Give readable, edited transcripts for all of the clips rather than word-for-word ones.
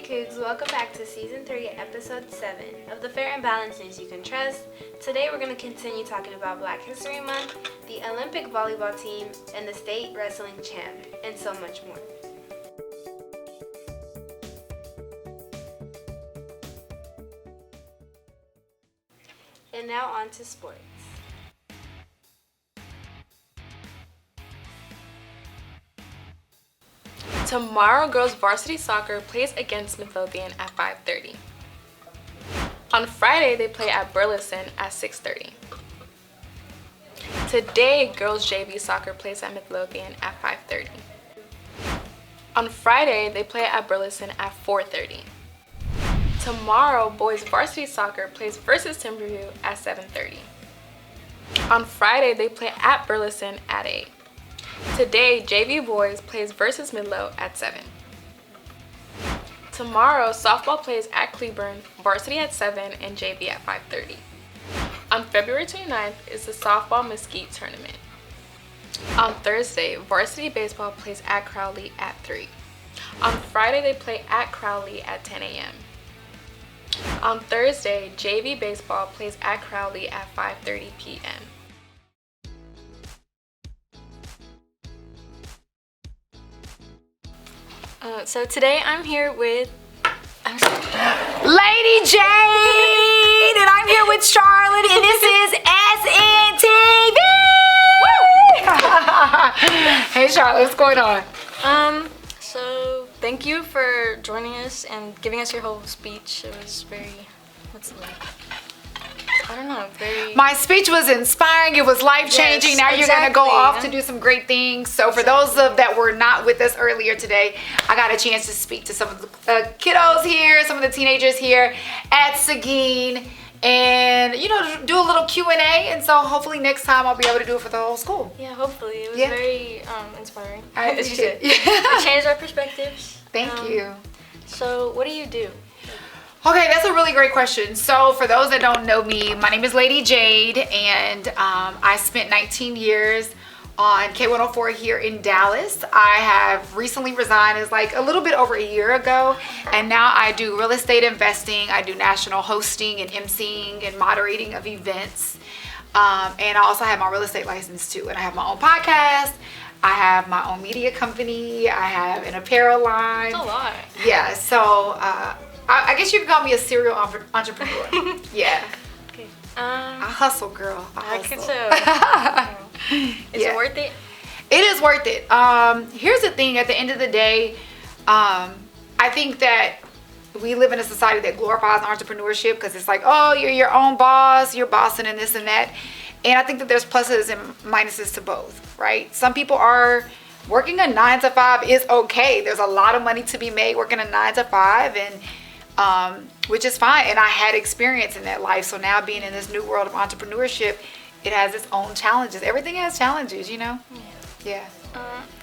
Cougs, welcome back to Season 3, Episode 7 of the Fair and Balanced News You Can Trust. Today we're going to continue talking about Black History Month, the Olympic volleyball team, and the state wrestling champ, and so much more. And now on to sports. Tomorrow, girls varsity soccer plays against Midlothian at 5:30. On Friday, they play at Burleson at 6:30. Today, girls JV soccer plays at Midlothian at 5:30. On Friday, they play at Burleson at 4:30. Tomorrow, boys varsity soccer plays versus Timberview at 7:30. On Friday, they play at Burleson at 8. Today, JV boys plays versus Midlow at 7. Tomorrow, softball plays at Cleburne, varsity at 7 and JV at 5:30. On February 29th is the softball Mesquite tournament. On Thursday, varsity baseball plays at Crowley at 3. On Friday, they play at Crowley at 10 a.m. On Thursday, JV baseball plays at Crowley at 5:30 p.m. So today I'm here with Lady Jade, and I'm here with Charlotte, and this is SNTV. Hey Charlotte, what's going on? So thank you for joining us and giving us your whole speech. It was very, My speech was inspiring. It was life-changing. Yes, now you're going to go exactly. off to do some great things. So for those that were not with us earlier today, I got a chance to speak to some of the kiddos here, some of the teenagers here at Seguin, and do a little Q&A. And so hopefully next time I'll be able to do it for the whole school. Yeah, hopefully. It was Yeah. very inspiring. I As you said. appreciate It changed our perspectives. Thank you. So what do you do? Okay, that's a really great question. So for those that don't know me, my name is Lady Jade, and I spent 19 years on K104 here in Dallas. I have recently resigned as like a little bit over a year ago, and now I do real estate investing. I do national hosting and emceeing and moderating of events. And I also have my real estate license too, and I have my own podcast. I have my own media company. I have an apparel line. That's a lot. Yeah, so I guess you could call me a serial entrepreneur. Yeah. Okay. I hustle, girl. I could so. Is Yeah. it worth it? It is worth it. Here's the thing. At the end of the day, I think that we live in a society that glorifies entrepreneurship because it's like, oh, you're your own boss, you're bossing and this and that. And I think that there's pluses and minuses to both, right? Some people are working a 9 to 5 is okay. There's a lot of money to be made working a 9 to 5, and which is fine. And I had experience in that life. So now being in this new world of entrepreneurship, it has its own challenges. Everything has challenges, Yeah.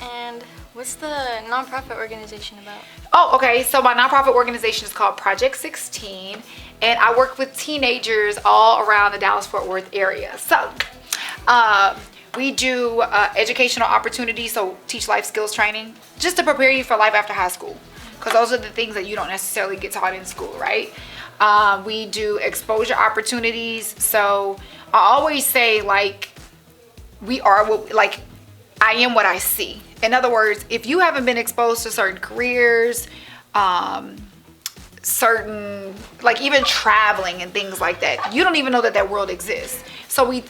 And what's the nonprofit organization about? Oh, okay. So my nonprofit organization is called Project 16, and I work with teenagers all around the Dallas-Fort Worth area. So we do educational opportunities, so teach life skills training, just to prepare you for life after high school, because those are the things that you don't necessarily get taught in school, right? We do exposure opportunities. So I always say, like, I am what I see. In other words, if you haven't been exposed to certain careers, certain, like even traveling and things like that, you don't even know that world exists. So we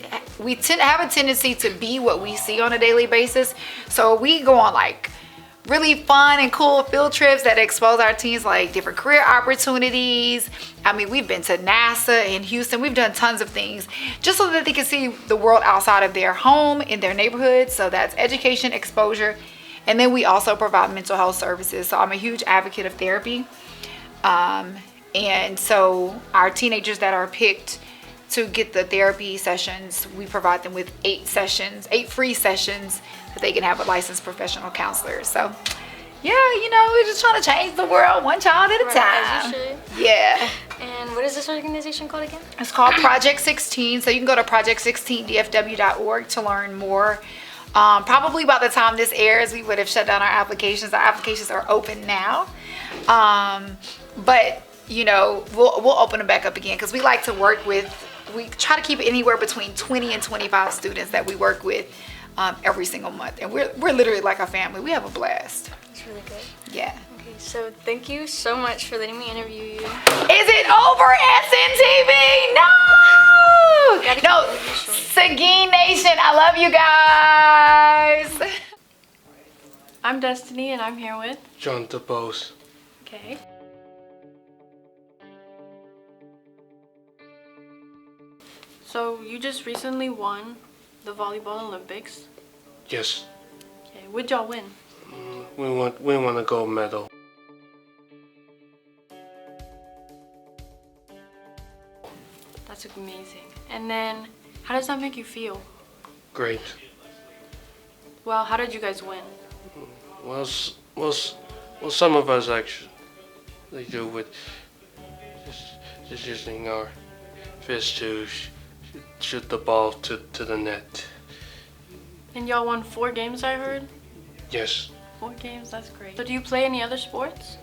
have a tendency to be what we see on a daily basis. So we go on like really fun and cool field trips that expose our teens like different career opportunities. I mean, we've been to NASA in Houston. We've done tons of things just so that they can see the world outside of their home, in their neighborhood. So that's education, exposure. And then we also provide mental health services. So I'm a huge advocate of therapy. And so our teenagers that are picked to get the therapy sessions, we provide them with 8 free sessions that they can have with licensed professional counselors. So yeah, we're just trying to change the world one child at a time. As you should. Yeah. And what is this organization called again? It's called Project 16. So you can go to project16dfw.org to learn more Probably by the time this airs, we would have shut down our applications. Our applications are open now. But you know, we'll open them back up again because we like to work with, we try to keep it anywhere between 20 and 25 students that we work with every single month. And we're literally like a family. We have a blast. That's really good. Yeah. Okay, so thank you so much for letting me interview you. Is it over, SNTV? No! No, Seguin Nation, I love you guys. I'm Destiny and I'm here with John DeBose. Okay. So you just recently won the Volleyball Olympics. Yes, Okay, what'd y'all win? we want a gold medal. That's amazing. And then, how does that make you feel? Great. Well, how did you guys win? Well, some of us actually do with just using our fist to shoot the ball to the net. And y'all won 4 games, I heard? Yes. 4 games, that's great. So do you play any other sports?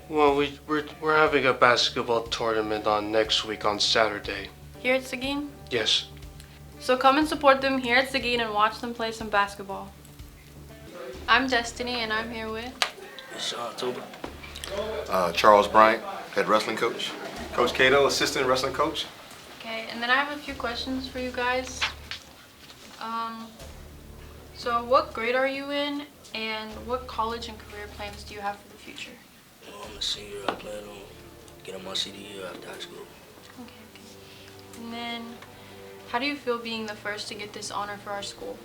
Well, we're having a basketball tournament on next week on Saturday. Here at Seguin? Yes. So come and support them here at Seguin and watch them play some basketball. I'm Destiny and I'm here with Sean October. Charles Bryant, head wrestling coach. Coach Cato, assistant wrestling coach. Okay, and then I have a few questions for you guys. So what grade are you in, and what college and career plans do you have for the future? Well, I'm a senior. I plan on getting my senior year after high school. Okay. And then, how do you feel being the first to get this honor for our school?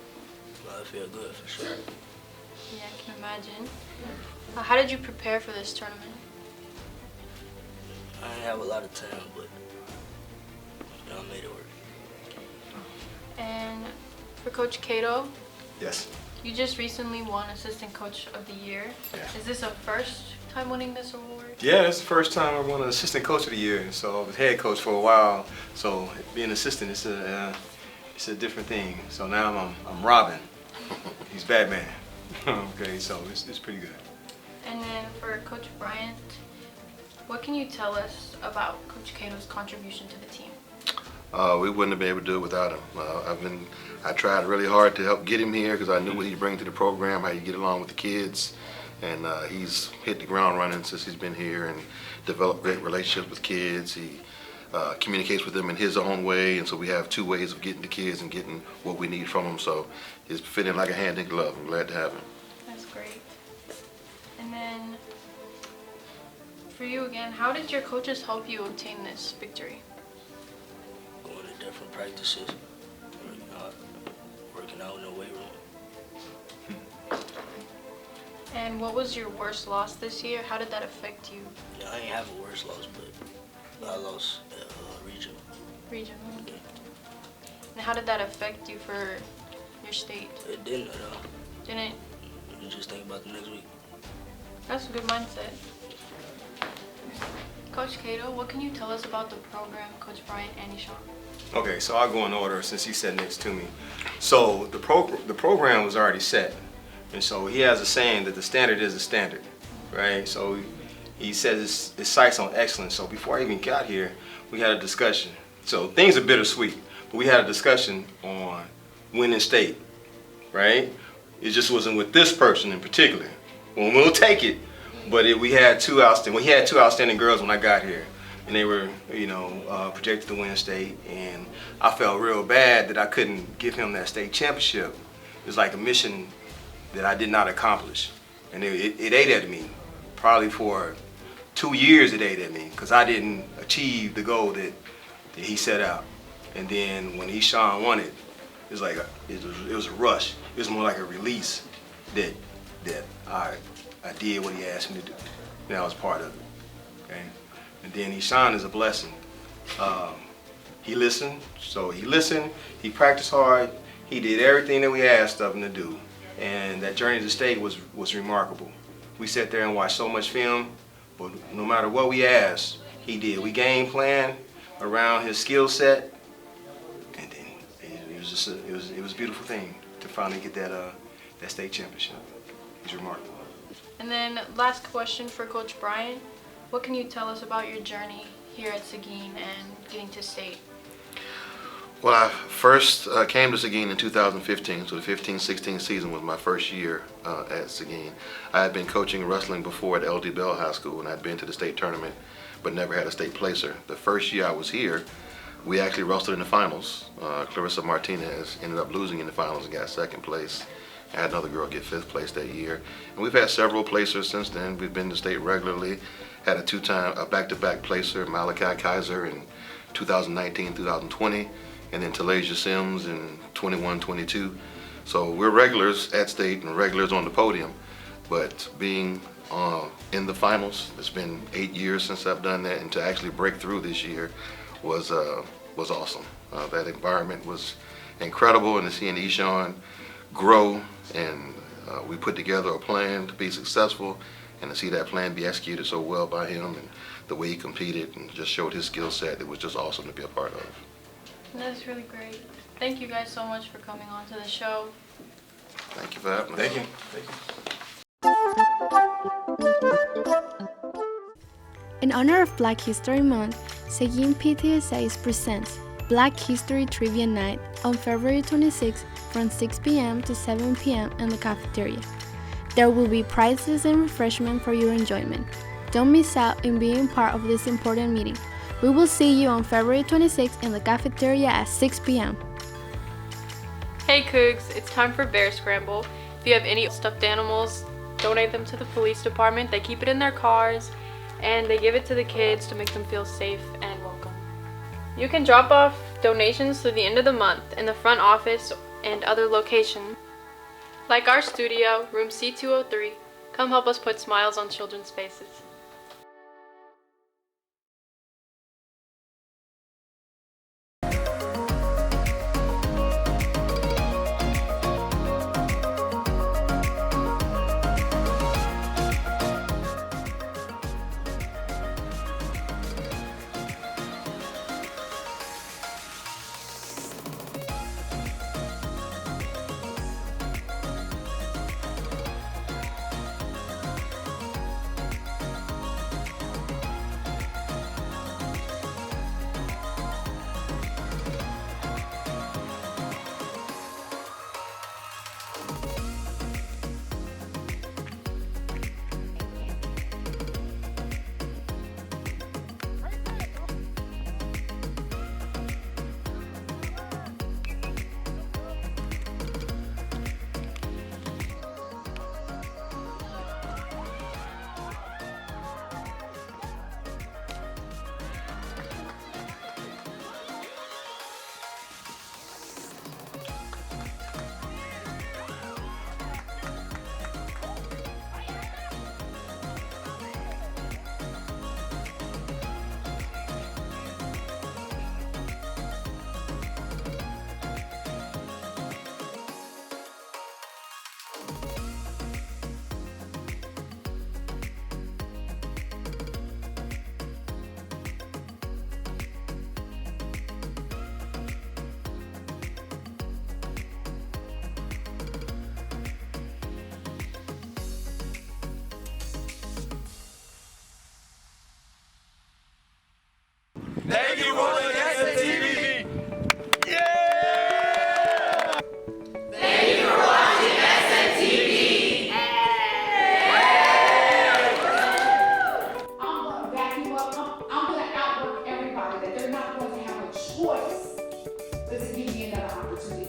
Well, I feel good for sure. Yeah, I can imagine. How did you prepare for this tournament? I didn't have a lot of time, but I made it work. And for Coach Cato, Yes. you just recently won Assistant Coach of the Year. Yeah. Is this a first time winning this award? Yeah, it's the first time I won an assistant coach of the year. So I was head coach for a while. So being assistant, it's a different thing. So now I'm Robin. He's Batman. Okay, so it's pretty good. And then for Coach Bryant, what can you tell us about Coach Cato's contribution to the team? We wouldn't have been able to do it without him. I tried really hard to help get him here because I knew what he'd bring to the program, how he'd get along with the kids, and he's hit the ground running since he's been here and developed great relationships with kids. He communicates with them in his own way, and so we have 2 ways of getting to kids and getting what we need from them. So it's fitting like a hand in glove. I'm glad to have him. That's great. And then for you again, how did your coaches help you obtain this victory? Going to different practices, working out in the weight room. And what was your worst loss this year? How did that affect you? Yeah, I ain't have a worse loss, but I lost at region. Okay. And how did that affect you for your state? It didn't at all. Didn't? You just think about the next week. That's a good mindset. Coach Cato, what can you tell us about the program, Coach Bryant and Ishan? Okay, so I'll go in order since he sat next to me. So the program was already set. And so he has a saying that the standard is the standard, right? So he says his sights on excellence. So before I even got here, we had a discussion. So things are bittersweet, but we had a discussion on winning state, right? It just wasn't with this person in particular. Well, we'll take it, but we had two outstanding girls when I got here, and they were, projected to win state, and I felt real bad that I couldn't give him that state championship. It was like a mission that I did not accomplish, and it ate at me. Probably for 2 years it ate at me because I didn't achieve the goal that he set out. And then when Ishan won it, it was like it was a rush. It was more like a release that I did what he asked me to do. And I was part of it. Okay. And then Ishan is a blessing. He listened, he practiced hard, he did everything that we asked of him to do. And that journey to state was remarkable. We sat there and watched so much film, but no matter what we asked, he did. We game planned around his skill set, and then it was a beautiful thing to finally get that state championship. He's remarkable. And then last question for Coach Brian. What can you tell us about your journey here at Seguin and getting to state? Well, I first came to Seguin in 2015, so the 15-16 season was my first year at Seguin. I had been coaching wrestling before at LD Bell High School, and I'd been to the state tournament, but never had a state placer. The first year I was here, we actually wrestled in the finals. Clarissa Martinez ended up losing in the finals and got second place. I had another girl get fifth place that year. And we've had several placers since then. We've been to state regularly. Had a back-to-back placer, Malachi Kaiser in 2019, 2020, and then Talasia Sims in 21-22. So we're regulars at state and regulars on the podium. But being in the finals, it's been 8 years since I've done that, and to actually break through this year was awesome. That environment was incredible, and to see Eshawn grow, and we put together a plan to be successful, and to see that plan be executed so well by him, and the way he competed and just showed his skill set, it was just awesome to be a part of. That's really great. Thank you guys so much for coming on to the show. Thank you for having us. Thank you. In honor of Black History Month, Seguin PTSA presents Black History Trivia Night on February 26 from 6 p.m. to 7 p.m. in the cafeteria. There will be prizes and refreshment for your enjoyment. Don't miss out in being part of this important meeting. We will see you on February 26 in the cafeteria at 6 p.m. Hey Cougs, it's time for Bear Scramble. If you have any stuffed animals, donate them to the police department. They keep it in their cars and they give it to the kids to make them feel safe and welcome. You can drop off donations through the end of the month in the front office and other locations, like our studio, room C203. Come help us put smiles on children's faces. Thank you for watching SNTV. Yeah! Thank you for watching SNTV. I'm gonna back you up. I'm gonna outwork everybody that they're not going to have a choice but to give me another opportunity.